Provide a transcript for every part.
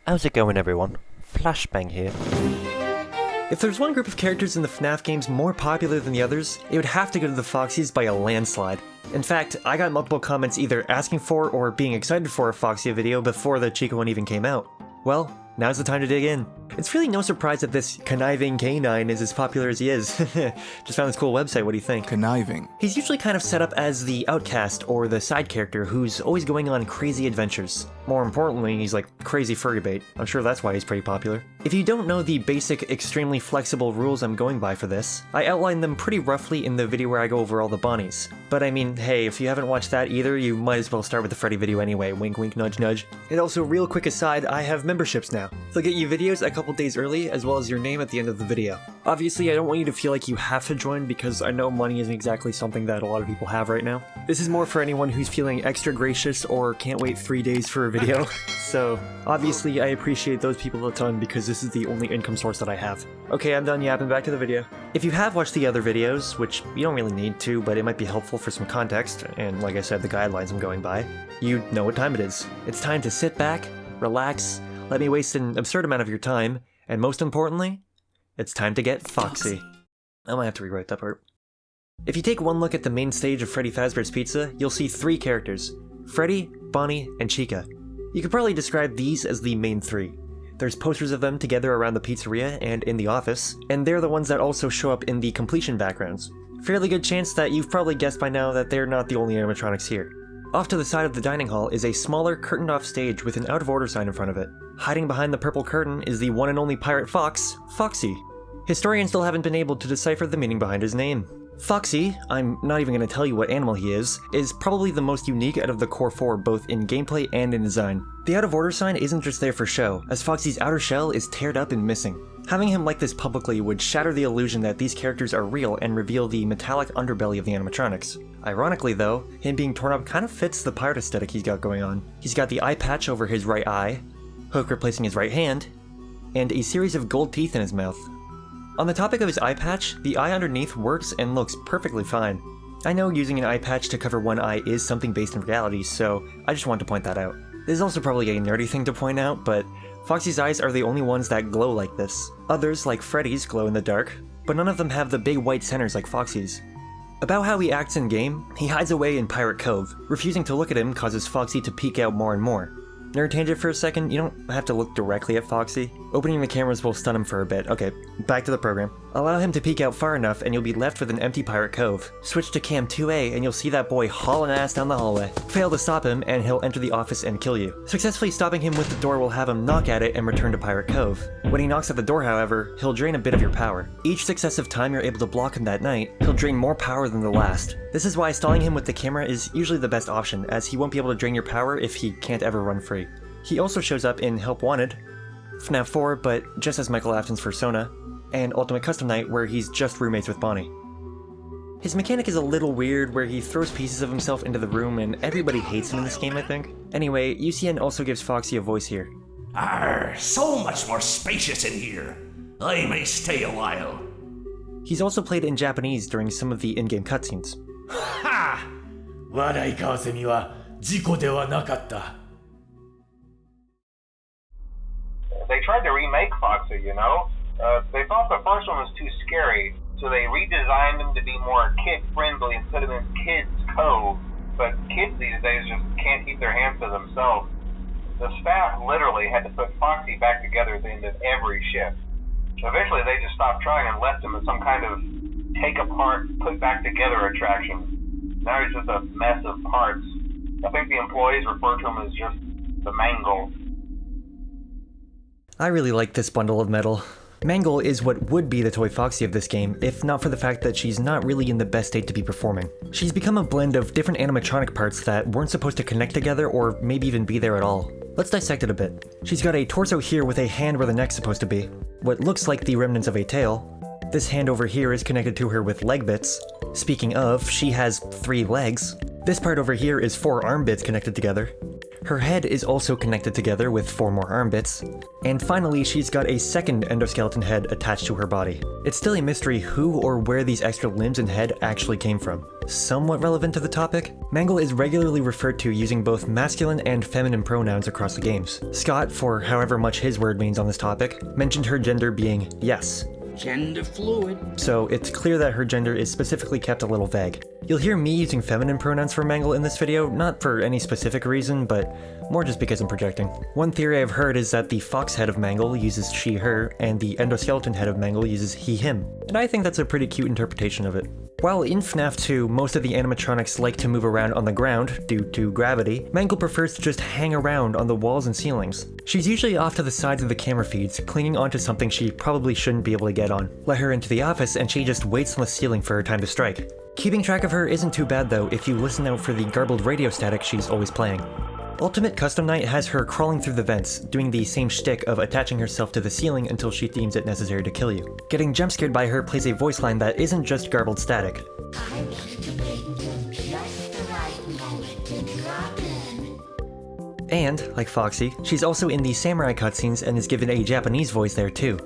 How's it going, everyone? Flashbang here. If there's one group of characters in the FNAF games more popular than the others, it would have to go to the Foxies by a landslide. In fact, I got multiple comments either asking for or being excited for a Foxie video before the Chica one even came out. Well, now's the time to dig in. It's really no surprise that this conniving canine is as popular as he is. Just found this cool website, what do you think? Conniving. He's usually kind of set up as the outcast or the side character who's always going on crazy adventures. More importantly, he's like crazy furry bait. I'm sure that's why he's pretty popular. If you don't know the basic, extremely flexible rules I'm going by for this, I outlined them pretty roughly in the video where I go over all the bunnies. But I mean, hey, if you haven't watched that either, you might as well start with the Freddy video anyway. Wink wink nudge nudge. And also, real quick aside, I have memberships now. They'll get you videos a couple days early, as well as your name at the end of the video. Obviously, I don't want you to feel like you have to join because I know money isn't exactly something that a lot of people have right now. This is more for anyone who's feeling extra gracious or can't wait 3 days for a video. So, obviously, I appreciate those people a ton because this is the only income source that I have. Okay, I'm done yapping, back to the video. If you have watched the other videos, which you don't really need to, but it might be helpful for some context, and like I said, the guidelines I'm going by, you know what time it is. It's time to sit back, relax, let me waste an absurd amount of your time, and most importantly, it's time to get Foxy. I might have to rewrite that part. If you take one look at the main stage of Freddy Fazbear's Pizza, you'll see three characters: Freddy, Bonnie, and Chica. You could probably describe these as the main three. There's posters of them together around the pizzeria and in the office, and they're the ones that also show up in the completion backgrounds. Fairly good chance that you've probably guessed by now that they're not the only animatronics here. Off to the side of the dining hall is a smaller, curtained-off stage with an out-of-order sign in front of it. Hiding behind the purple curtain is the one and only pirate fox, Foxy. Historians still haven't been able to decipher the meaning behind his name. Foxy, I'm not even going to tell you what animal he is probably the most unique out of the core four both in gameplay and in design. The out-of-order sign isn't just there for show, as Foxy's outer shell is teared up and missing. Having him like this publicly would shatter the illusion that these characters are real and reveal the metallic underbelly of the animatronics. Ironically though, him being torn up kind of fits the pirate aesthetic he's got going on. He's got the eye patch over his right eye, Hook replacing his right hand, and a series of gold teeth in his mouth. On the topic of his eye patch, the eye underneath works and looks perfectly fine. I know using an eye patch to cover one eye is something based in reality, so I just wanted to point that out. This is also probably a nerdy thing to point out, but Foxy's eyes are the only ones that glow like this. Others, like Freddy's, glow in the dark, but none of them have the big white centers like Foxy's. About how he acts in-game, he hides away in Pirate Cove. Refusing to look at him causes Foxy to peek out more and more. Nerd tangent for a second, you don't have to look directly at Foxy. Opening the cameras will stun him for a bit. Okay, back to the program. Allow him to peek out far enough and you'll be left with an empty Pirate Cove. Switch to Cam 2A and you'll see that boy hauling ass down the hallway. Fail to stop him and he'll enter the office and kill you. Successfully stopping him with the door will have him knock at it and return to Pirate Cove. When he knocks at the door, however, he'll drain a bit of your power. Each successive time you're able to block him that night, he'll drain more power than the last. This is why stalling him with the camera is usually the best option, as he won't be able to drain your power if he can't ever run free. He also shows up in Help Wanted, FNAF 4, but just as Michael Afton's Persona, and Ultimate Custom Night, where he's just roommates with Bonnie. His mechanic is a little weird, where he throws pieces of himself into the room and everybody hates him in this game, I think. Anyway, UCN also gives Foxy a voice here. Arr, so much more spacious in here. I may stay a while. He's also played in Japanese during some of the in-game cutscenes. Ha! 笑いかわせには事故ではなかった。 They tried to remake Foxy, you know? They thought the first one was too scary, so they redesigned him to be more kid-friendly and put him in Kids Cove. But kids these days just can't keep their hands to themselves. The staff literally had to put Foxy back together at the end of every shift. Eventually they just stopped trying and left him in some kind of take-apart, put-back-together attraction. Now he's just a mess of parts. I think the employees refer to him as just the Mangle. I really like this bundle of metal. Mangle is what would be the toy Foxy of this game, if not for the fact that she's not really in the best state to be performing. She's become a blend of different animatronic parts that weren't supposed to connect together or maybe even be there at all. Let's dissect it a bit. She's got a torso here with a hand where the neck's supposed to be, what looks like the remnants of a tail. This hand over here is connected to her with leg bits. Speaking of, she has 3 legs. This part over here is 4 arm bits connected together. Her head is also connected together with 4 more arm bits. And finally, she's got a second endoskeleton head attached to her body. It's still a mystery who or where these extra limbs and head actually came from. Somewhat relevant to the topic, Mangle is regularly referred to using both masculine and feminine pronouns across the games. Scott, for however much his word means on this topic, mentioned her gender being yes. Genderfluid. So it's clear that her gender is specifically kept a little vague. You'll hear me using feminine pronouns for Mangle in this video, not for any specific reason, but more just because I'm projecting. One theory I've heard is that the fox head of Mangle uses she, her, and the endoskeleton head of Mangle uses he, him. And I think that's a pretty cute interpretation of it. While in FNAF 2, most of the animatronics like to move around on the ground due to gravity, Mangle prefers to just hang around on the walls and ceilings. She's usually off to the sides of the camera feeds, clinging onto something she probably shouldn't be able to get on. Let her into the office and she just waits on the ceiling for her time to strike. Keeping track of her isn't too bad though if you listen out for the garbled radio static she's always playing. Ultimate Custom Night has her crawling through the vents, doing the same shtick of attaching herself to the ceiling until she deems it necessary to kill you. Getting jump scared by her plays a voice line that isn't just garbled static. I need to wait until just the right moment to drop in. And, like Foxy, she's also in the samurai cutscenes and is given a Japanese voice there too.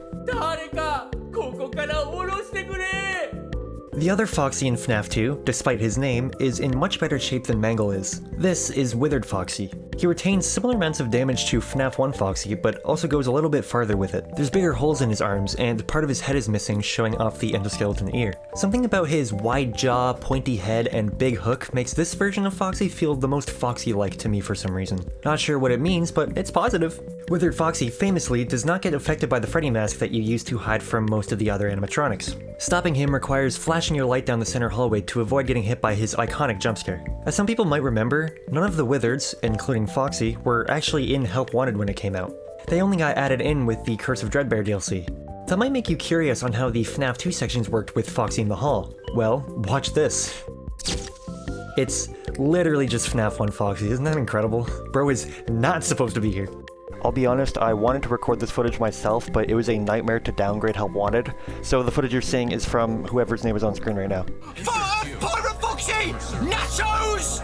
The other Foxy in FNAF 2, despite his name, is in much better shape than Mangle is. This is Withered Foxy. He retains similar amounts of damage to FNAF 1 Foxy, but also goes a little bit farther with it. There's bigger holes in his arms, and part of his head is missing, showing off the endoskeleton ear. Something about his wide jaw, pointy head, and big hook makes this version of Foxy feel the most Foxy-like to me for some reason. Not sure what it means, but it's positive. Withered Foxy famously does not get affected by the Freddy mask that you use to hide from most of the other animatronics. Stopping him requires flashing your light down the center hallway to avoid getting hit by his iconic jumpscare. As some people might remember, none of the Withereds, including Foxy, were actually in Help Wanted when it came out. They only got added in with the Curse of Dreadbear DLC. That might make you curious on how the FNAF 2 sections worked with Foxy in the hall. Well, watch this. It's literally just FNAF 1 Foxy, isn't that incredible? Bro is not supposed to be here. I'll be honest, I wanted to record this footage myself, but it was a nightmare to downgrade Help Wanted, so the footage you're seeing is from whoever's name is on screen right now. Pirate Foxy! Nachos!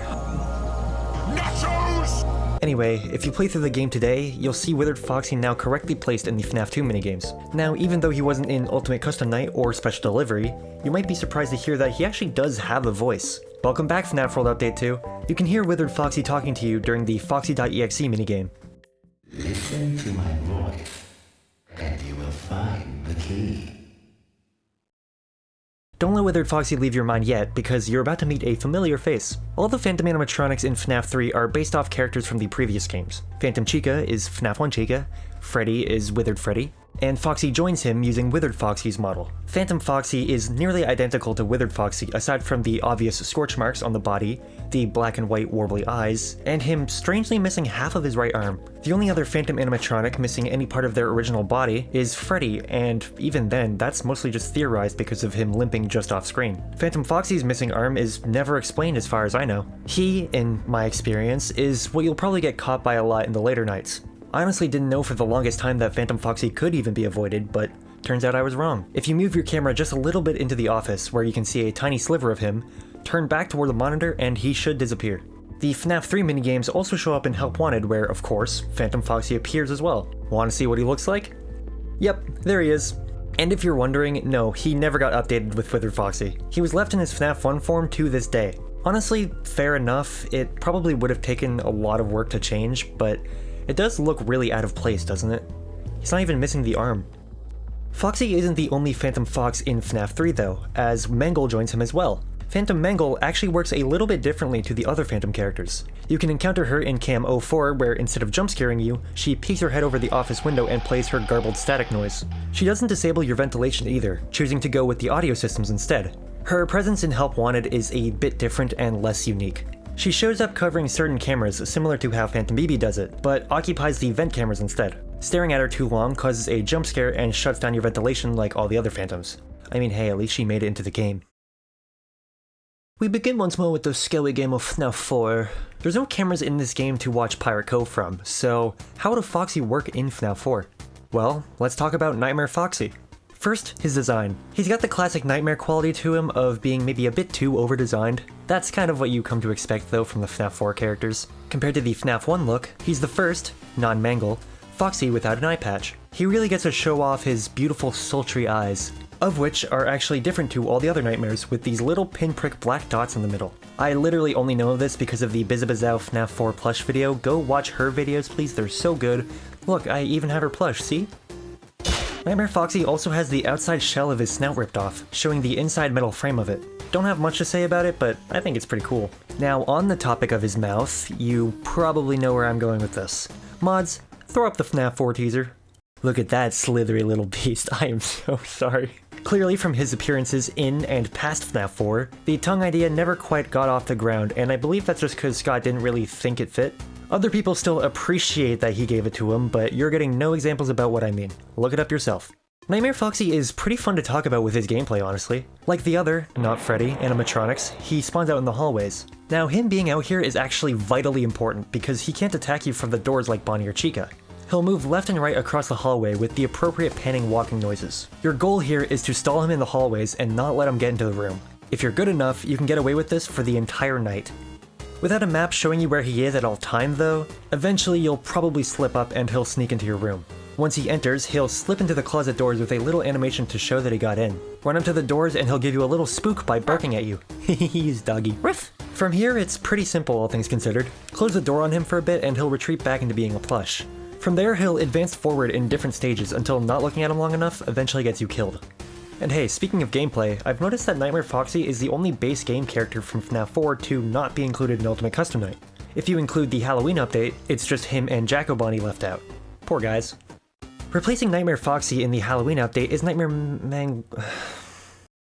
Nachos! Anyway, if you play through the game today, you'll see Withered Foxy now correctly placed in the FNAF 2 minigames. Now, even though he wasn't in Ultimate Custom Night or Special Delivery, you might be surprised to hear that he actually does have a voice. Welcome back, FNAF SLorld Update 2. You can hear Withered Foxy talking to you during the Foxy.exe minigame. Listen to my voice, and you will find the key. Don't let Withered Foxy leave your mind yet, because you're about to meet a familiar face. All the Phantom animatronics in FNAF 3 are based off characters from the previous games. Phantom Chica is FNAF 1 Chica, Freddy is Withered Freddy, and Foxy joins him using Withered Foxy's model. Phantom Foxy is nearly identical to Withered Foxy aside from the obvious scorch marks on the body, the black and white warbly eyes, and him strangely missing half of his right arm. The only other Phantom animatronic missing any part of their original body is Freddy, and even then, that's mostly just theorized because of him limping just off screen. Phantom Foxy's missing arm is never explained as far as I know. He, in my experience, is what you'll probably get caught by a lot in the later nights. I honestly didn't know for the longest time that Phantom Foxy could even be avoided, but turns out I was wrong. If you move your camera just a little bit into the office where you can see a tiny sliver of him, turn back toward the monitor and he should disappear. The FNAF 3 minigames also show up in Help Wanted where, of course, Phantom Foxy appears as well. Want to see what he looks like? Yep, there he is. And if you're wondering, no, he never got updated with Withered Foxy. He was left in his FNAF 1 form to this day. Honestly, fair enough, it probably would have taken a lot of work to change, but it does look really out of place, doesn't it? He's not even missing the arm. Foxy isn't the only Phantom Fox in FNAF 3 though, as Mangle joins him as well. Phantom Mangle actually works a little bit differently to the other Phantom characters. You can encounter her in Cam 04 where instead of jump scaring you, she peeks her head over the office window and plays her garbled static noise. She doesn't disable your ventilation either, choosing to go with the audio systems instead. Her presence in Help Wanted is a bit different and less unique. She shows up covering certain cameras similar to how Phantom BB does it, but occupies the vent cameras instead. Staring at her too long causes a jump scare and shuts down your ventilation like all the other Phantoms. I mean, hey, at least she made it into the game. We begin once more with the scary game of FNAF 4. There's no cameras in this game to watch Pirate Cove from, so how would a Foxy work in FNAF 4? Well, let's talk about Nightmare Foxy. First, his design. He's got the classic Nightmare quality to him of being maybe a bit too over-designed. That's kind of what you come to expect though from the FNAF 4 characters. Compared to the FNAF 1 look, he's the first, non-Mangle, Foxy without an eye patch. He really gets to show off his beautiful sultry eyes, of which are actually different to all the other nightmares with these little pinprick black dots in the middle. I literally only know this because of the Bizabizow FNAF 4 plush video. Go watch her videos please, they're so good. Look, I even have her plush, see? Nightmare Foxy also has the outside shell of his snout ripped off, showing the inside metal frame of it. Don't have much to say about it, but I think it's pretty cool. Now, on the topic of his mouth, you probably know where I'm going with this. Mods, throw up the FNAF 4 teaser. Look at that slithery little beast, I am so sorry. Clearly from his appearances in and past FNAF 4, the tongue idea never quite got off the ground, and I believe that's just because Scott didn't really think it fit. Other people still appreciate that he gave it to him, but you're getting no examples about what I mean. Look it up yourself. Nightmare Foxy is pretty fun to talk about with his gameplay, honestly. Like the other, not Freddy, animatronics, he spawns out in the hallways. Now, him being out here is actually vitally important because he can't attack you from the doors like Bonnie or Chica. He'll move left and right across the hallway with the appropriate panning walking noises. Your goal here is to stall him in the hallways and not let him get into the room. If you're good enough, you can get away with this for the entire night. Without a map showing you where he is at all time though, eventually you'll probably slip up and he'll sneak into your room. Once he enters, he'll slip into the closet doors with a little animation to show that he got in. Run up to the doors and he'll give you a little spook by barking at you. He's doggy. Riff! From here, it's pretty simple all things considered. Close the door on him for a bit and he'll retreat back into being a plush. From there, he'll advance forward in different stages until not looking at him long enough eventually gets you killed. And hey, speaking of gameplay, I've noticed that Nightmare Foxy is the only base game character from FNAF 4 to not be included in Ultimate Custom Night. If you include the Halloween update, it's just him and Jacko Bonnie left out. Poor guys. Replacing Nightmare Foxy in the Halloween update is Nightmare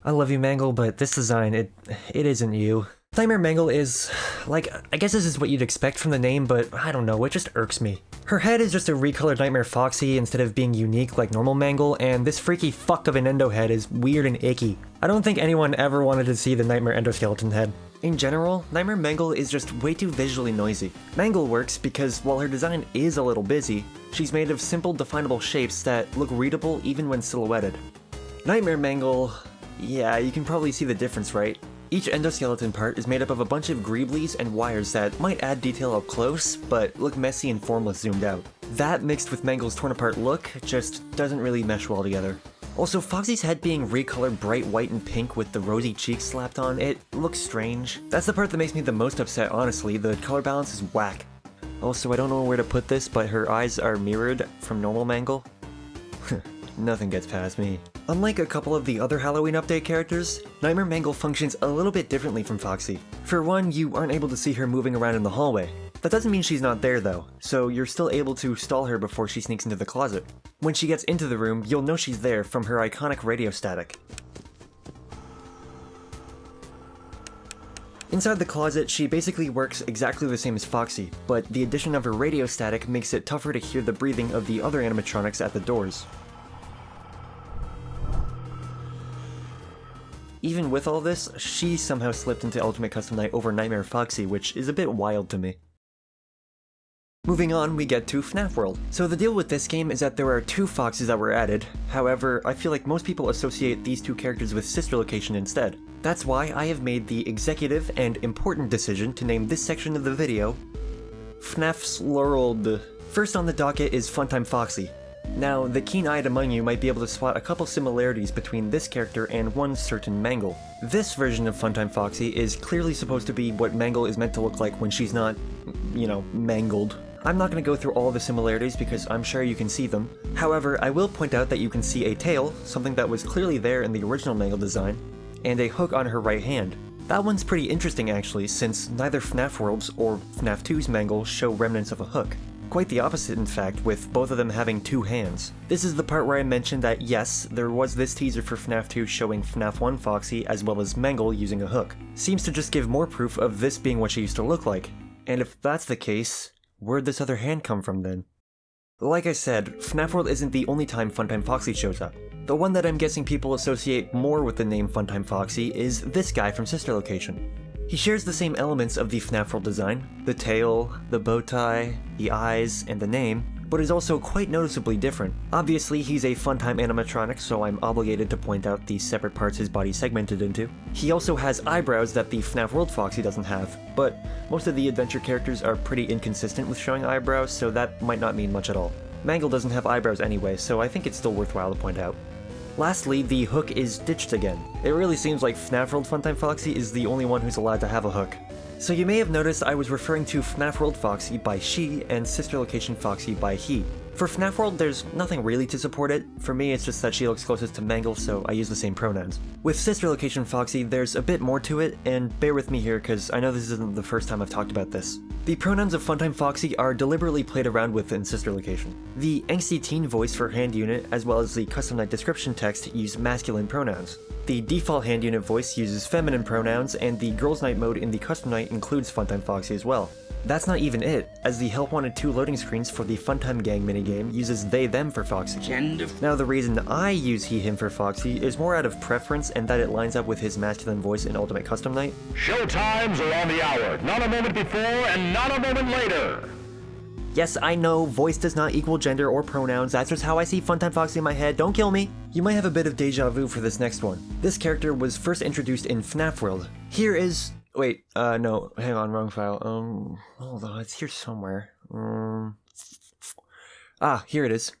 I love you, Mangle, but this design, it isn't you. Nightmare Mangle is, like, I guess this is what you'd expect from the name, but I don't know, it just irks me. Her head is just a recolored Nightmare Foxy instead of being unique like normal Mangle, and this freaky fuck of an endo head is weird and icky. I don't think anyone ever wanted to see the Nightmare endoskeleton head. In general, Nightmare Mangle is just way too visually noisy. Mangle works because while her design is a little busy, she's made of simple definable shapes that look readable even when silhouetted. Nightmare Mangle, yeah, you can probably see the difference, right? Each endoskeleton part is made up of a bunch of greeblies and wires that might add detail up close, but look messy and formless zoomed out. That mixed with Mangle's torn apart look just doesn't really mesh well together. Also, Foxy's head being recolored bright white and pink with the rosy cheeks slapped on, it looks strange. That's the part that makes me the most upset, honestly, the color balance is whack. Also, I don't know where to put this, but her eyes are mirrored from normal Mangle. Nothing gets past me. Unlike a couple of the other Halloween update characters, Nightmare Mangle functions a little bit differently from Foxy. For one, you aren't able to see her moving around in the hallway. That doesn't mean she's not there though, so you're still able to stall her before she sneaks into the closet. When she gets into the room, you'll know she's there from her iconic radio static. Inside the closet, she basically works exactly the same as Foxy, but the addition of her radio static makes it tougher to hear the breathing of the other animatronics at the doors. Even with all this, she somehow slipped into Ultimate Custom Night over Nightmare Foxy, which is a bit wild to me. Moving on, we get to FNAF World. So the deal with this game is that there are two Foxes that were added. However, I feel like most people associate these two characters with Sister Location instead. That's why I have made the executive and important decision to name this section of the video FNAF SLorld. First on the docket is Funtime Foxy. Now, the keen-eyed among you might be able to spot a couple similarities between this character and one certain Mangle. This version of Funtime Foxy is clearly supposed to be what Mangle is meant to look like when she's not, you know, mangled. I'm not going to go through all the similarities because I'm sure you can see them. However, I will point out that you can see a tail, something that was clearly there in the original Mangle design, and a hook on her right hand. That one's pretty interesting actually, since neither FNAF World's or FNAF 2's Mangle show remnants of a hook. Quite the opposite in fact, with both of them having two hands. This is the part where I mentioned that yes, there was this teaser for FNAF 2 showing FNAF 1 Foxy as well as Mangle using a hook. Seems to just give more proof of this being what she used to look like. And if that's the case, where'd this other hand come from then? Like I said, FNAF World isn't the only time Funtime Foxy shows up. The one that I'm guessing people associate more with the name Funtime Foxy is this guy from Sister Location. He shares the same elements of the FNAF World design, the tail, the bow tie, the eyes, and the name, but is also quite noticeably different. Obviously, he's a Funtime animatronic, so I'm obligated to point out the separate parts his body's segmented into. He also has eyebrows that the FNAF World Foxy doesn't have, but most of the adventure characters are pretty inconsistent with showing eyebrows, so that might not mean much at all. Mangle doesn't have eyebrows anyway, so I think it's still worthwhile to point out. Lastly, the hook is ditched again. It really seems like FNAF World Funtime Foxy is the only one who's allowed to have a hook. So you may have noticed I was referring to FNAF World Foxy by she and Sister Location Foxy by he. For FNAF World, there's nothing really to support it. For me, it's just that she looks closest to Mangle, so I use the same pronouns. With Sister Location Foxy, there's a bit more to it, and bear with me here because I know this isn't the first time I've talked about this. The pronouns of Funtime Foxy are deliberately played around with in Sister Location. The angsty teen voice for hand unit, as well as the custom night description text, use masculine pronouns. The default hand unit voice uses feminine pronouns, and the Girls Night mode in the custom night includes Funtime Foxy as well. That's not even it, as the Help Wanted 2 loading screens for the Funtime Gang minigame uses they-them for Foxy. Now the reason I use he-him for Foxy is more out of preference and that it lines up with his masculine voice in Ultimate Custom Night. Show times are on the hour, not a moment before and not a moment later. Yes, I know, voice does not equal gender or pronouns, that's just how I see Funtime Foxy in my head, don't kill me! You might have a bit of deja vu for this next one. This character was first introduced in FNAF World. Here is... Wait, no, hang on, wrong file. Hold on, it's here somewhere. Here it is.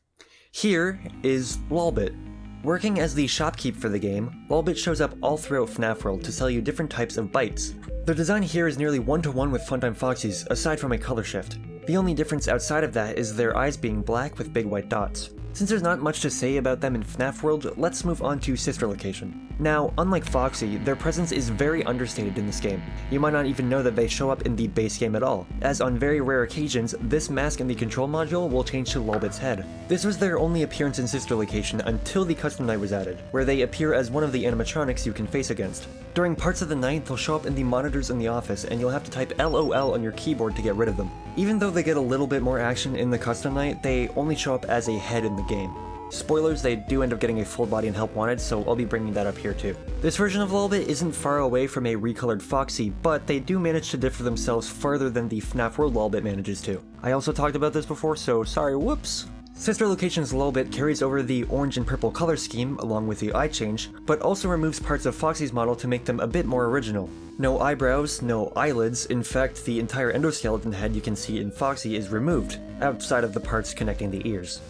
Here is Lolbit. Working as the shopkeep for the game, Lolbit shows up all throughout FNAF World to sell you different types of bites. The design here is nearly one-to-one with Funtime Foxy's, aside from a color shift. The only difference outside of that is their eyes being black with big white dots. Since there's not much to say about them in FNAF World, let's move on to Sister Location. Now, unlike Foxy, their presence is very understated in this game. You might not even know that they show up in the base game at all, as on very rare occasions, this mask in the control module will change to Lolbit's head. This was their only appearance in Sister Location until the custom night was added, where they appear as one of the animatronics you can face against. During parts of the night, they'll show up in the monitors in the office, and you'll have to type LOL on your keyboard to get rid of them. Even though they get a little bit more action in the custom night, they only show up as a head in the game. Spoilers, they do end up getting a full body in Help Wanted, so I'll be bringing that up here too. This version of Lolbit isn't far away from a recolored Foxy, but they do manage to differ themselves farther than the FNAF World Lolbit manages to. I also talked about this before, so sorry, whoops. Sister Location's Lolbit carries over the orange and purple color scheme along with the eye change, but also removes parts of Foxy's model to make them a bit more original. No eyebrows, no eyelids, in fact the entire endoskeleton head you can see in Foxy is removed, outside of the parts connecting the ears.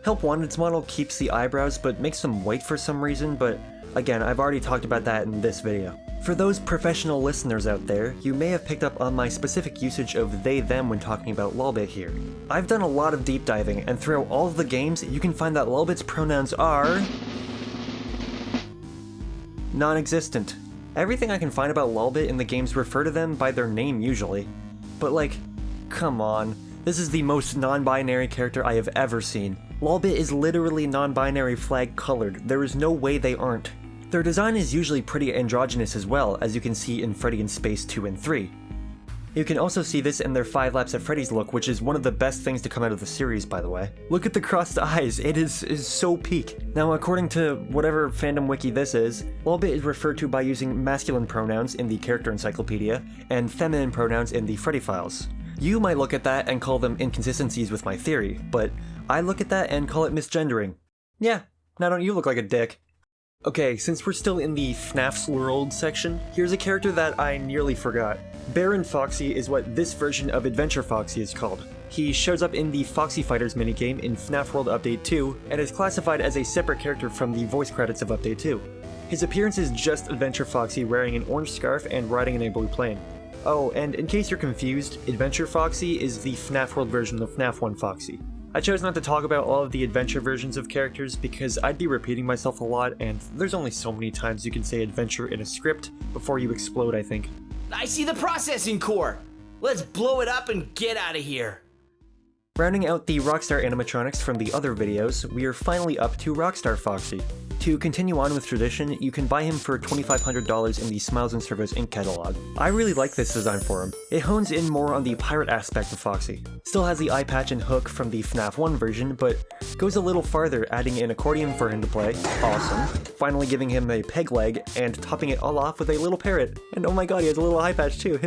Help Wanted's model keeps the eyebrows but makes them white for some reason, but again, I've already talked about that in this video. For those professional listeners out there, you may have picked up on my specific usage of they-them when talking about Lolbit here. I've done a lot of deep diving, and throughout all of the games, you can find that Lolbit's pronouns are... non-existent. Everything I can find about Lolbit in the games refer to them by their name usually. But like, come on. This is the most non-binary character I have ever seen. Lolbit is literally non-binary flag colored, there is no way they aren't. Their design is usually pretty androgynous as well, as you can see in Freddy in Space 2 and 3. You can also see this in their 5 Laps at Freddy's look, which is one of the best things to come out of the series, by the way. Look at the crossed eyes, it is so peak. Now, according to whatever fandom wiki this is, Lolbit is referred to by using masculine pronouns in the character encyclopedia, and feminine pronouns in the Freddy files. You might look at that and call them inconsistencies with my theory, but I look at that and call it misgendering. Yeah, now don't you look like a dick? Okay, since we're still in the FNAF SLorld section, here's a character that I nearly forgot. Baron Foxy is what this version of Adventure Foxy is called. He shows up in the Foxy Fighters minigame in FNAF World Update 2, and is classified as a separate character from the voice credits of Update 2. His appearance is just Adventure Foxy wearing an orange scarf and riding in a blue plane. Oh, and in case you're confused, Adventure Foxy is the FNAF World version of FNAF 1 Foxy. I chose not to talk about all of the adventure versions of characters because I'd be repeating myself a lot, and there's only so many times you can say adventure in a script before you explode, I think. I see the processing core. Let's blow it up and get out of here. Rounding out the Rockstar animatronics from the other videos, we are finally up to Rockstar Foxy. To continue on with tradition, you can buy him for $2,500 in the Smiles and Servos Inc. catalog. I really like this design for him. It hones in more on the pirate aspect of Foxy. Still has the eye patch and hook from the FNAF 1 version, but goes a little farther, adding an accordion for him to play. Awesome. Finally giving him a peg leg, and topping it all off with a little parrot. And oh my god, he has a little eye patch too.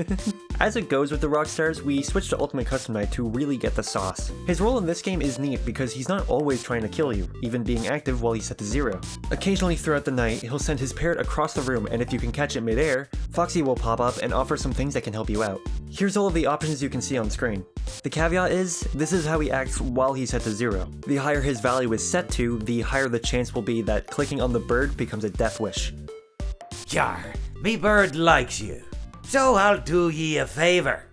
As it goes with the Rockstars, we switched to Ultimate Custom Night to really get the sauce. His role in this game is neat because he's not always trying to kill you, even being active while he's set to 0. Occasionally throughout the night, he'll send his parrot across the room, and if you can catch it midair, Foxy will pop up and offer some things that can help you out. Here's all of the options you can see on screen. The caveat is, this is how he acts while he's set to 0. The higher his value is set to, the higher the chance will be that clicking on the bird becomes a death wish. Yar, me bird likes you, so I'll do ye a favor.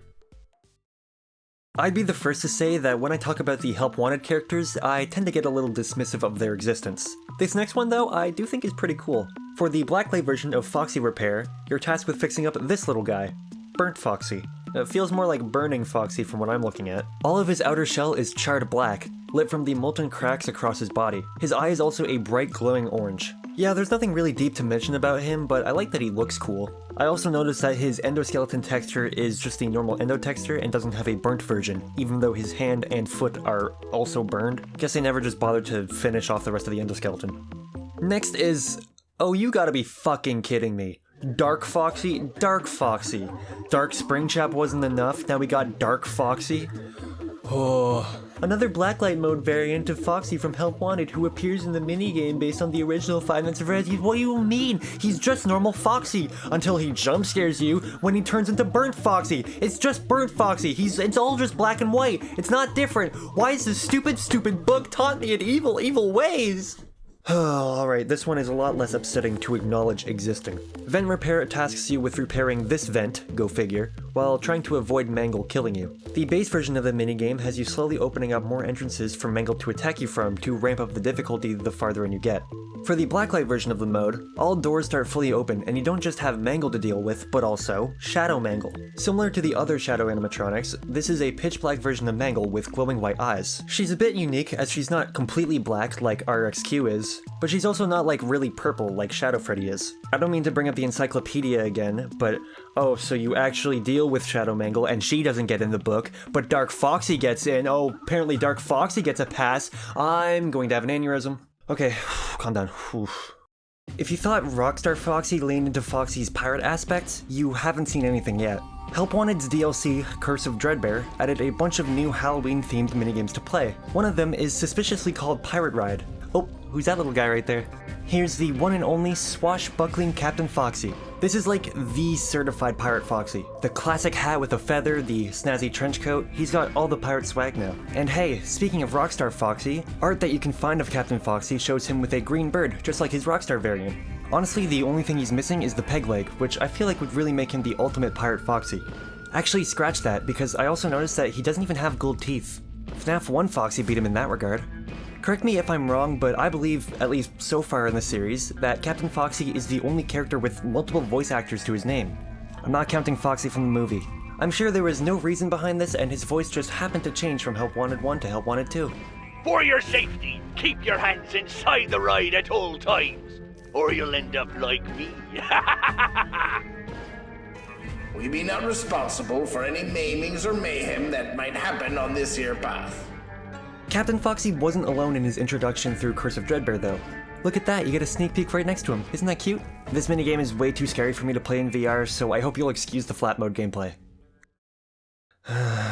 I'd be the first to say that when I talk about the Help Wanted characters, I tend to get a little dismissive of their existence. This next one though, I do think is pretty cool. For the Blacklight version of Foxy Repair, you're tasked with fixing up this little guy, Burnt Foxy. It feels more like Burning Foxy from what I'm looking at. All of his outer shell is charred black, lit from the molten cracks across his body. His eye is also a bright glowing orange. Yeah, there's nothing really deep to mention about him, but I like that he looks cool. I also noticed that his endoskeleton texture is just the normal endo texture and doesn't have a burnt version, even though his hand and foot are also burned. Guess they never just bothered to finish off the rest of the endoskeleton. Next is... oh, you gotta be fucking kidding me. Dark Foxy? Dark Foxy. Dark Springtrap wasn't enough, now we got Dark Foxy? Oh. Another Blacklight mode variant of Foxy from Help Wanted who appears in the minigame based on the original 5 Nights at Freddy's. What do you mean? He's just normal Foxy until he jump scares you when he turns into Burnt Foxy. It's just Burnt Foxy. It's all just black and white. It's not different. Why is this stupid book taught me in evil ways? Alright, this one is a lot less upsetting to acknowledge existing. Vent Repair tasks you with repairing this vent, go figure, while trying to avoid Mangle killing you. The base version of the minigame has you slowly opening up more entrances for Mangle to attack you from to ramp up the difficulty the farther in you get. For the Blacklight version of the mode, all doors start fully open and you don't just have Mangle to deal with, but also Shadow Mangle. Similar to the other Shadow animatronics, this is a pitch black version of Mangle with glowing white eyes. She's a bit unique as she's not completely black like RXQ is, but she's also not like really purple like Shadow Freddy is. I don't mean to bring up the encyclopedia again, but oh, so you actually deal with Shadow Mangle and she doesn't get in the book, but Dark Foxy gets in. Oh, apparently Dark Foxy gets a pass. I'm going to have an aneurysm. Okay, calm down. If you thought Rockstar Foxy leaned into Foxy's pirate aspects, you haven't seen anything yet. Help Wanted's DLC, Curse of Dreadbear, added a bunch of new Halloween-themed minigames to play. One of them is suspiciously called Pirate Ride. Oh, who's that little guy right there? Here's the one and only swashbuckling Captain Foxy. This is like the certified Pirate Foxy. The classic hat with a feather, the snazzy trench coat, he's got all the pirate swag now. And hey, speaking of Rockstar Foxy, art that you can find of Captain Foxy shows him with a green bird, just like his Rockstar variant. Honestly, the only thing he's missing is the peg leg, which I feel like would really make him the ultimate Pirate Foxy. Actually, scratch that, because I also noticed that he doesn't even have gold teeth. FNAF 1 Foxy beat him in that regard. Correct me if I'm wrong, but I believe, at least so far in the series, that Captain Foxy is the only character with multiple voice actors to his name. I'm not counting Foxy from the movie. I'm sure there was no reason behind this and his voice just happened to change from Help Wanted 1 to Help Wanted 2. For your safety, keep your hands inside the ride at all times, or you'll end up like me. We be not responsible for any maimings or mayhem that might happen on this here path. Captain Foxy wasn't alone in his introduction through Curse of Dreadbear though. Look at that, you get a sneak peek right next to him. Isn't that cute? This minigame is way too scary for me to play in VR, so I hope you'll excuse the flat mode gameplay.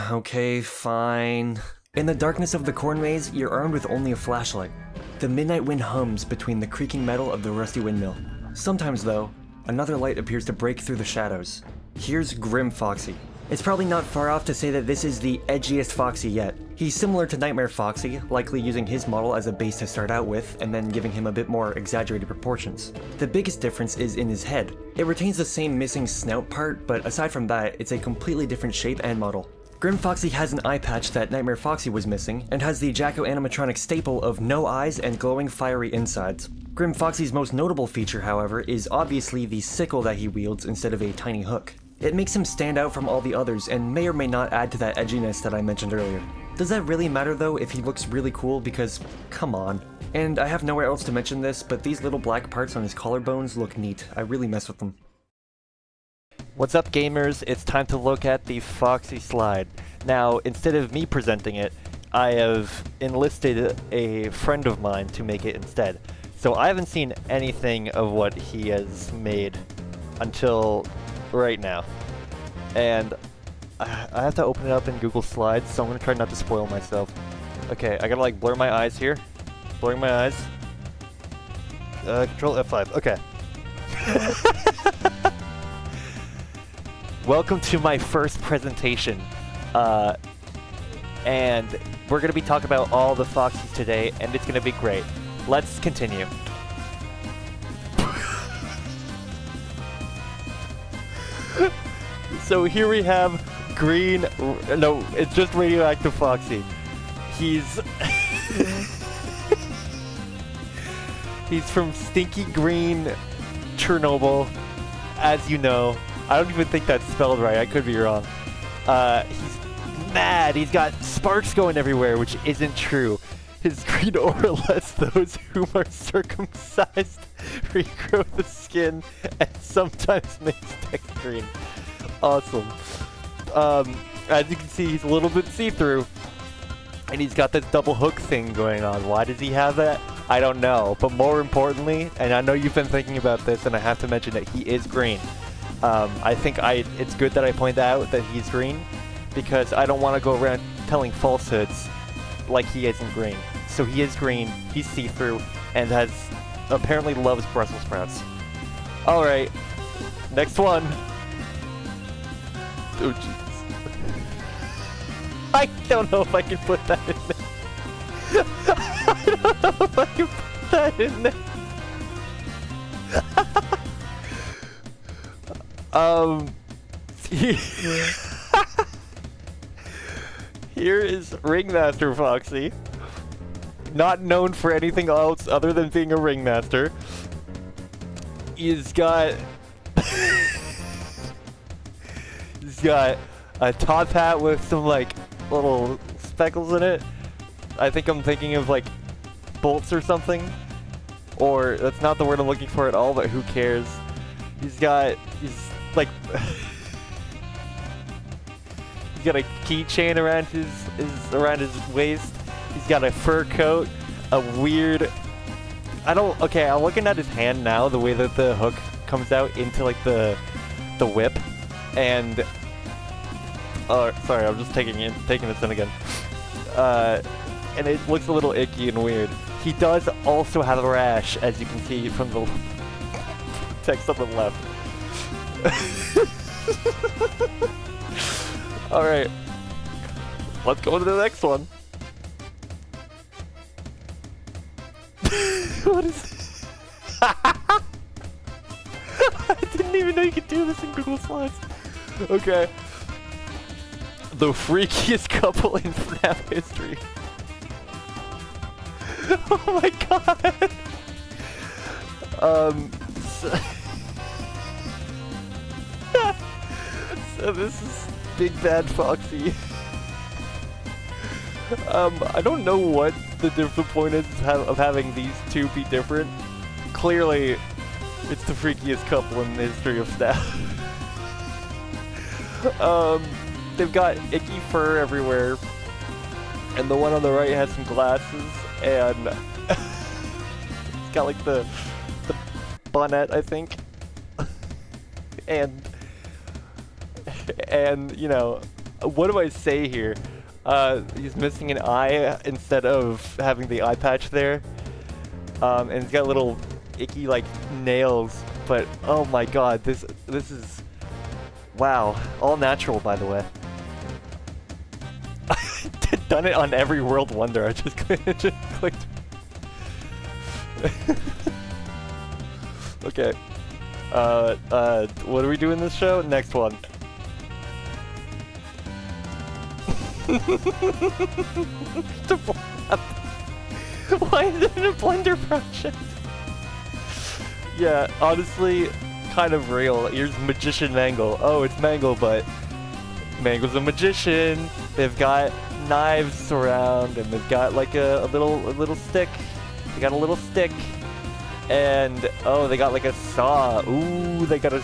Okay, fine. In the darkness of the corn maze, you're armed with only a flashlight. The midnight wind hums between the creaking metal of the rusty windmill. Sometimes though, another light appears to break through the shadows. Here's Grim Foxy. It's probably not far off to say that this is the edgiest Foxy yet. He's similar to Nightmare Foxy, likely using his model as a base to start out with, and then giving him a bit more exaggerated proportions. The biggest difference is in his head. It retains the same missing snout part, but aside from that, it's a completely different shape and model. Grim Foxy has an eye patch that Nightmare Foxy was missing, and has the Jacko animatronic staple of no eyes and glowing fiery insides. Grim Foxy's most notable feature, however, is obviously the sickle that he wields instead of a tiny hook. It makes him stand out from all the others and may or may not add to that edginess that I mentioned earlier. Does that really matter though if he looks really cool? Because, come on. And I have nowhere else to mention this, but these little black parts on his collarbones look neat. I really mess with them. What's up, gamers? It's time to look at the Foxy slide. Now, instead of me presenting it, I have enlisted a friend of mine to make it instead. So I haven't seen anything of what he has made until right now. And I have to open it up in Google Slides, so I'm gonna try not to spoil myself. Okay, I gotta like blur my eyes here. Blurring my eyes. Control F5. Okay. Welcome to my first presentation. And we're gonna be talking about all the Foxies today, and it's gonna be great. Let's continue. So here we have green, no, it's just Radioactive Foxy. He's he's from stinky green Chernobyl, as you know. I don't even think that's spelled right, I could be wrong. He's mad, he's got sparks going everywhere, which isn't true. His green aura lets those whom are circumcised regrow the skin and sometimes makes text green. Awesome. As you can see, he's a little bit see-through, and he's got this double hook thing going on. Why does he have that? I don't know. But more importantly, and I know you've been thinking about this, and I have to mention that he is green. I think it's good that I point out that he's green, because I don't want to go around telling falsehoods like he isn't green. So he is green, he's see-through, and apparently loves Brussels sprouts. Alright, next one. Oh jeez. I don't know if I can put that in there. I don't know if I can put that in there. Here is Ringmaster Foxy. Not known for anything else other than being a Ringmaster. He's got he's got a top hat with some like little speckles in it. I think I'm thinking of like bolts or something. Or that's not the word I'm looking for at all, but who cares? He's like he's got a keychain around his waist. He's got a fur coat, a weird... Okay, I'm looking at his hand now, the way that the hook comes out into like the whip, and... sorry, I'm just taking this in again. And it looks a little icky and weird. He does also have a rash, as you can see from the text on the left. Alright. Let's go to the next one. What is this? I didn't even know you could do this in Google Slides. Okay. The freakiest couple in FNAF history. Oh my god! So this is Big Bad Foxy. I don't know what the point is of having these two be different. Clearly, it's the freakiest couple in the history of FNAF. They've got icky fur everywhere, and the one on the right has some glasses, and it's got like the bonnet, I think, and you know, what do I say here? He's missing an eye instead of having the eye patch there. And he's got little icky like nails, but oh my god, this is wow, all natural, by the way. I've done it on every World Wonder. I just clicked. Okay. What do we do in this show? Next one. Why is it in a Blender project? Yeah, honestly, kind of real. Here's Magician Mangle. Oh, it's Mangle, but Mangle's a magician. They've got knives around, and they've got like a little stick They got a little stick, and oh, they got like a saw. Ooh, they got a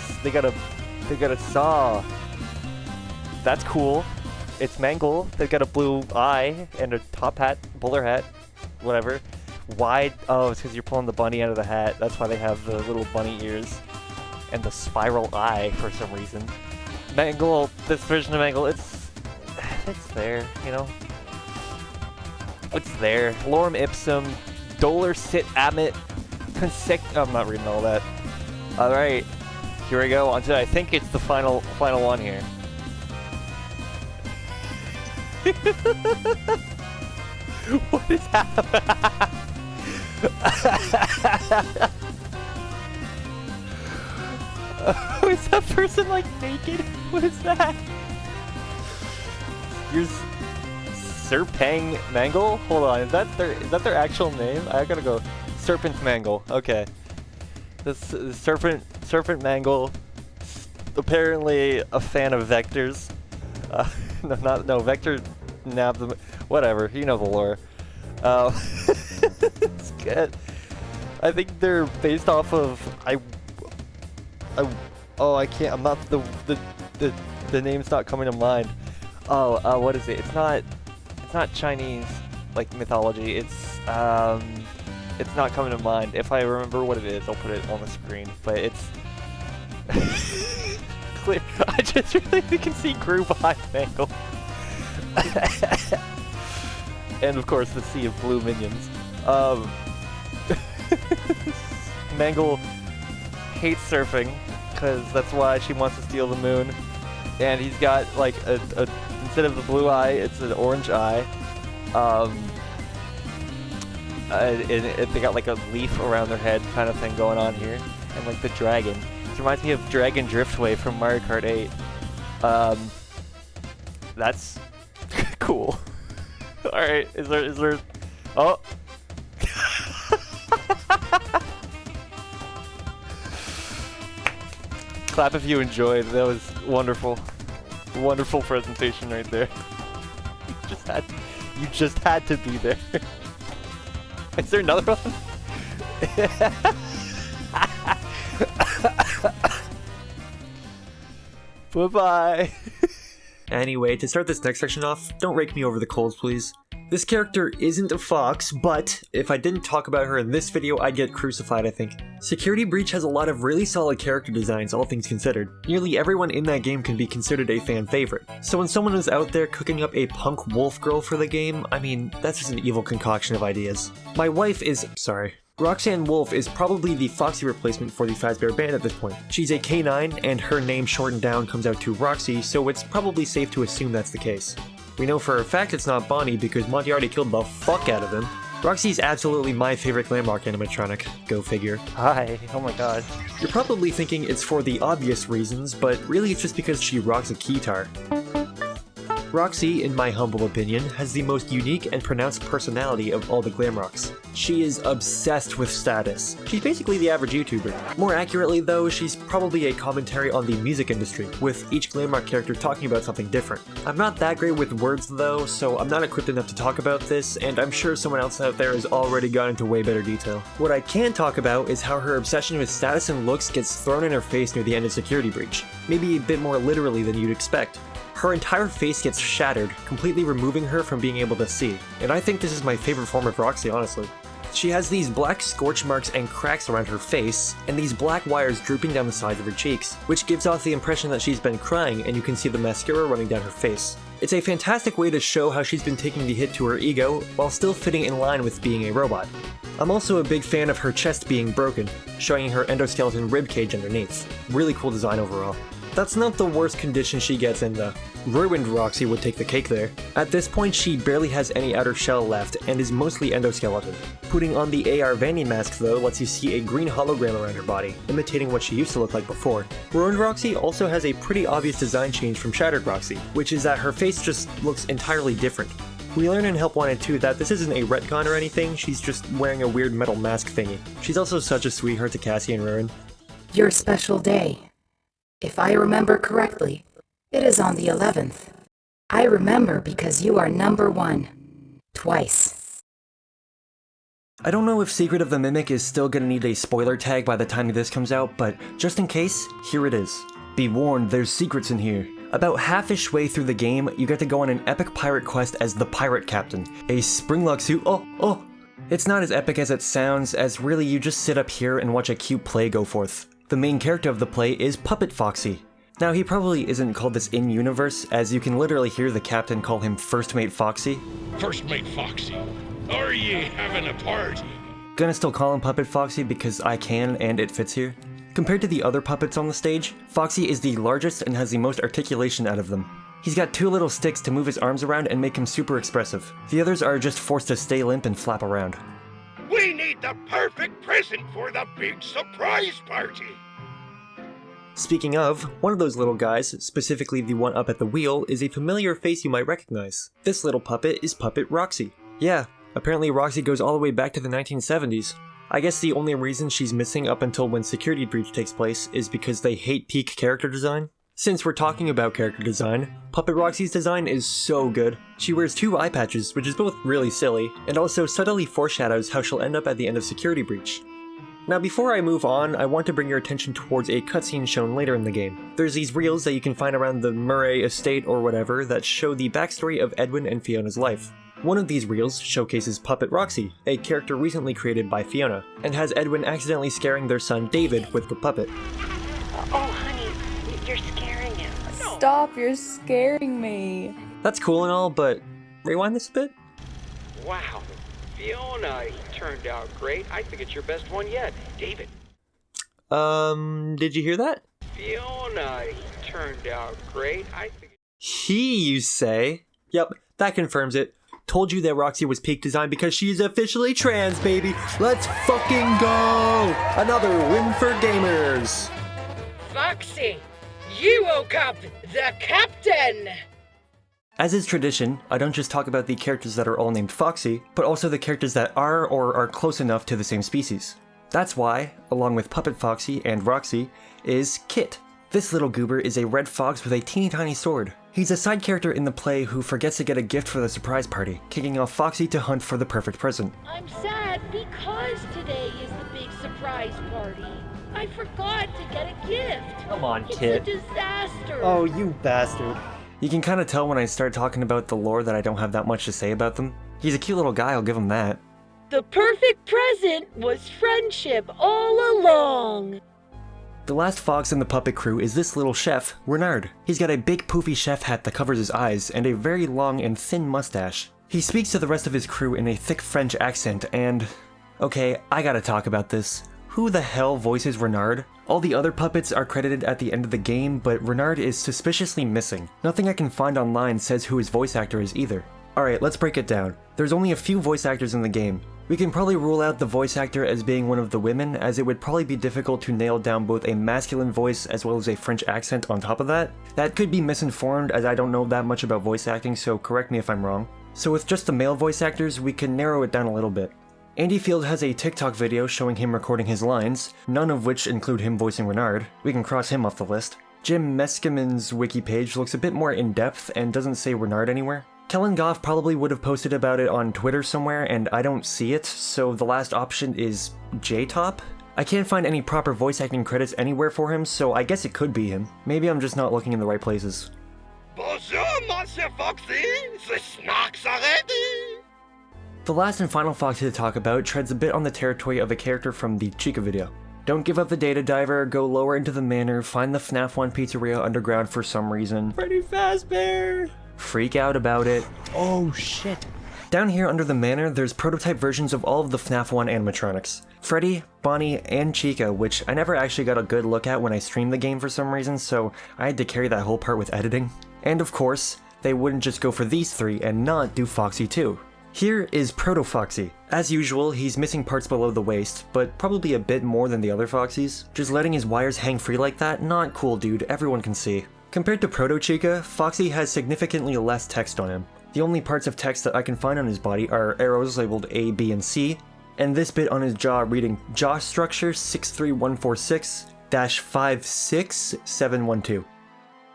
saw. That's cool. It's Mangle. They've got a blue eye and a top hat, bowler hat, whatever. Wide. Oh, it's because you're pulling the bunny out of the hat. That's why they have the little bunny ears and the spiral eye for some reason. Mangle. This version of Mangle, it's there, you know. It's there. Lorem ipsum. Dolor sit amit. I'm not reading all that. All right, here we go. On to I think it's the final one here. What is happening? Is that person like naked? What is that? Here's Serpent Mangle? Hold on, is that their actual name? I gotta go. Serpent Mangle. Okay. This Serpent Mangle. Apparently a fan of vectors. No, Vector nabbed them. Whatever, you know the lore. It's good. I think they're based off of I can't. I'm not the name's not coming to mind. What is it? It's not Chinese like mythology. It's not coming to mind. If I remember what it is, I'll put it on the screen. But it's clear. I just really can see Gru behind Mangle. And of course the sea of blue minions. Mangle hates surfing because that's why she wants to steal the moon. And he's got like a instead of the blue eye, it's an orange eye. They got like a leaf around their head kind of thing going on here, and like the dragon. It reminds me of Dragon Driftway from Mario Kart 8. That's cool. All right, is there? Oh. Clap if you enjoyed. That was wonderful. Wonderful presentation right there. You just had to be there. Is there another one? Bye-bye. Anyway, to start this next section off, don't rake me over the coals, please. This character isn't a fox, but if I didn't talk about her in this video, I'd get crucified, I think. Security Breach has a lot of really solid character designs, all things considered. Nearly everyone in that game can be considered a fan favorite. So when someone is out there cooking up a punk wolf girl for the game, I mean, that's just an evil concoction of ideas. My wife is... sorry. Roxanne Wolf is probably the Foxy replacement for the Fazbear Band at this point. She's a K9, and her name shortened down comes out to Roxy, so it's probably safe to assume that's the case. We know for a fact it's not Bonnie because Monty already killed the fuck out of him. Roxy's absolutely my favorite Glamrock animatronic, go figure. Hi, oh my god. You're probably thinking it's for the obvious reasons, but really it's just because she rocks a keytar. Roxy, in my humble opinion, has the most unique and pronounced personality of all the Glamrocks. She is obsessed with status. She's basically the average YouTuber. More accurately though, she's probably a commentary on the music industry, with each Glamrock character talking about something different. I'm not that great with words though, so I'm not equipped enough to talk about this, and I'm sure someone else out there has already gone into way better detail. What I can talk about is how her obsession with status and looks gets thrown in her face near the end of Security Breach. Maybe a bit more literally than you'd expect. Her entire face gets shattered, completely removing her from being able to see. And I think this is my favorite form of Roxy, honestly. She has these black scorch marks and cracks around her face, and these black wires drooping down the sides of her cheeks, which gives off the impression that she's been crying and you can see the mascara running down her face. It's a fantastic way to show how she's been taking the hit to her ego, while still fitting in line with being a robot. I'm also a big fan of her chest being broken, showing her endoskeleton ribcage underneath. Really cool design overall. That's not the worst condition she gets in though. Ruined Roxy would take the cake there. At this point she barely has any outer shell left and is mostly endoskeleton. Putting on the AR Vanny mask though lets you see a green hologram around her body, imitating what she used to look like before. Ruined Roxy also has a pretty obvious design change from Shattered Roxy, which is that her face just looks entirely different. We learn in Help Wanted 2 that this isn't a retcon or anything, she's just wearing a weird metal mask thingy. She's also such a sweetheart to Cassie and Ruin. Your special day. If I remember correctly, it is on the 11th. I remember because you are number 1. Twice. I don't know if Secret of the Mimic is still gonna need a spoiler tag by the time this comes out, but just in case, here it is. Be warned, there's secrets in here. About half-ish way through the game, you get to go on an epic pirate quest as the Pirate Captain. A springlock suit, oh! It's not as epic as it sounds, as really you just sit up here and watch a cute play go forth. The main character of the play is Puppet Foxy. Now he probably isn't called this in-universe, as you can literally hear the captain call him First Mate Foxy. First Mate Foxy, are ye having a party? Gonna still call him Puppet Foxy because I can and it fits here. Compared to the other puppets on the stage, Foxy is the largest and has the most articulation out of them. He's got 2 little sticks to move his arms around and make him super expressive. The others are just forced to stay limp and flap around. We need the perfect present for the big surprise party! Speaking of, one of those little guys, specifically the one up at the wheel, is a familiar face you might recognize. This little puppet is Puppet Roxy. Yeah, apparently Roxy goes all the way back to the 1970s. I guess the only reason she's missing up until when Security Breach takes place is because they hate peak character design. Since we're talking about character design, Puppet Roxy's design is so good. She wears 2 eye patches, which is both really silly, and also subtly foreshadows how she'll end up at the end of Security Breach. Now before I move on, I want to bring your attention towards a cutscene shown later in the game. There's these reels that you can find around the Murray estate or whatever that show the backstory of Edwin and Fiona's life. One of these reels showcases Puppet Roxy, a character recently created by Fiona, and has Edwin accidentally scaring their son David with the puppet. Oh honey, you're scaring him. Stop, you're scaring me. That's cool and all, but rewind this a bit. Wow, Fiona turned out great. I think it's your best one yet. David. Did you hear that? Fiona turned out great. I think. You say? Yep, that confirms it. Told you that Roxy was peak design because she's officially trans, baby. Let's fucking go! Another win for gamers. Foxy, you woke up the captain! As is tradition, I don't just talk about the characters that are all named Foxy, but also the characters that are or are close enough to the same species. That's why, along with Puppet Foxy and Roxy, is Kit. This little goober is a red fox with a teeny tiny sword. He's a side character in the play who forgets to get a gift for the surprise party, kicking off Foxy to hunt for the perfect present. I'm sad because today is the big surprise party. I forgot to get a gift. Come on, Kit. It's a disaster. Oh, you bastard. You can kind of tell when I start talking about the lore that I don't have that much to say about them. He's a cute little guy, I'll give him that. The perfect present was friendship all along. The last fox in the puppet crew is this little chef, Renard. He's got a big poofy chef hat that covers his eyes and a very long and thin mustache. He speaks to the rest of his crew in a thick French accent and... Okay, I gotta talk about this. Who the hell voices Renard? All the other puppets are credited at the end of the game, but Renard is suspiciously missing. Nothing I can find online says who his voice actor is either. Alright, let's break it down. There's only a few voice actors in the game. We can probably rule out the voice actor as being one of the women, as it would probably be difficult to nail down both a masculine voice as well as a French accent on top of that. That could be misinformed as I don't know that much about voice acting, so correct me if I'm wrong. So with just the male voice actors, we can narrow it down a little bit. Andy Field has a TikTok video showing him recording his lines, none of which include him voicing Renard. We can cross him off the list. Jim Meskimen's wiki page looks a bit more in-depth and doesn't say Renard anywhere. Kellen Goff probably would have posted about it on Twitter somewhere, and I don't see it, so the last option is J-Top? I can't find any proper voice acting credits anywhere for him, so I guess it could be him. Maybe I'm just not looking in the right places. Bonjour, Monsieur Foxy! The snacks are ready! The last and final Foxy to talk about treads a bit on the territory of a character from the Chica video. Don't give up the data diver, go lower into the manor, find the FNAF 1 pizzeria underground for some reason. Freddy Fazbear! Freak out about it. Oh shit. Down here under the manor, there's prototype versions of all of the FNAF 1 animatronics. Freddy, Bonnie, and Chica, which I never actually got a good look at when I streamed the game for some reason, so I had to carry that whole part with editing. And of course, they wouldn't just go for these three and not do Foxy too. Here is Proto Foxy. As usual, he's missing parts below the waist, but probably a bit more than the other Foxies. Just letting his wires hang free like that? Not cool, dude, everyone can see. Compared to Proto Chica, Foxy has significantly less text on him. The only parts of text that I can find on his body are arrows labeled A, B, and C, and this bit on his jaw reading jaw structure 63146-56712.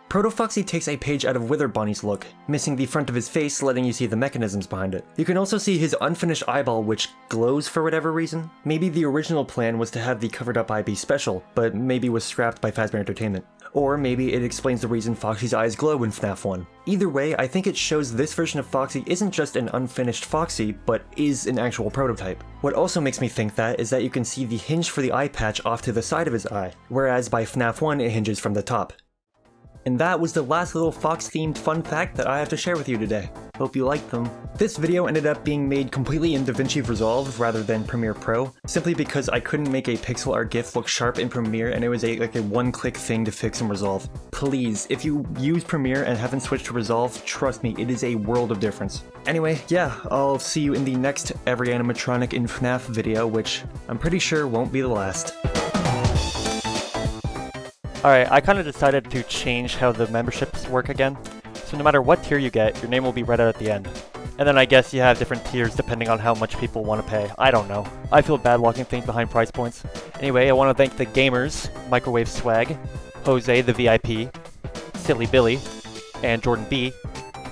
Proto Foxy takes a page out of Wither Bonnie's look, missing the front of his face, letting you see the mechanisms behind it. You can also see his unfinished eyeball, which glows for whatever reason. Maybe the original plan was to have the covered up eye be special, but maybe was scrapped by Fazbear Entertainment. Or maybe it explains the reason Foxy's eyes glow in FNAF 1. Either way, I think it shows this version of Foxy isn't just an unfinished Foxy, but is an actual prototype. What also makes me think that is that you can see the hinge for the eye patch off to the side of his eye, whereas by FNAF 1 it hinges from the top. And that was the last little Fox-themed fun fact that I have to share with you today. Hope you liked them. This video ended up being made completely in DaVinci Resolve rather than Premiere Pro, simply because I couldn't make a pixel art GIF look sharp in Premiere and it was like a one-click thing to fix in Resolve. Please, if you use Premiere and haven't switched to Resolve, trust me, it is a world of difference. Anyway, yeah, I'll see you in the next Every Animatronic in FNAF video, which I'm pretty sure won't be the last. Alright, I kind of decided to change how the memberships work again. So no matter what tier you get, your name will be read out at the end. And then I guess you have different tiers depending on how much people want to pay. I don't know. I feel bad locking things behind price points. Anyway, I want to thank the gamers, Microwave Swag, Jose the VIP, Silly Billy, and Jordan B,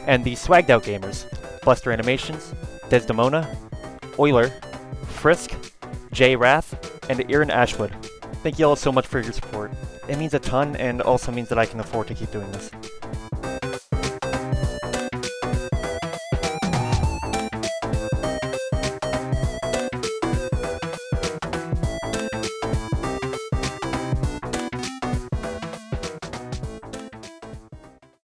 and the swagged out gamers, Buster Animations, Desdemona, Euler, Frisk, Jay Rath, and Aaron Ashwood. Thank you all so much for your support. It means a ton and also means that I can afford to keep doing this.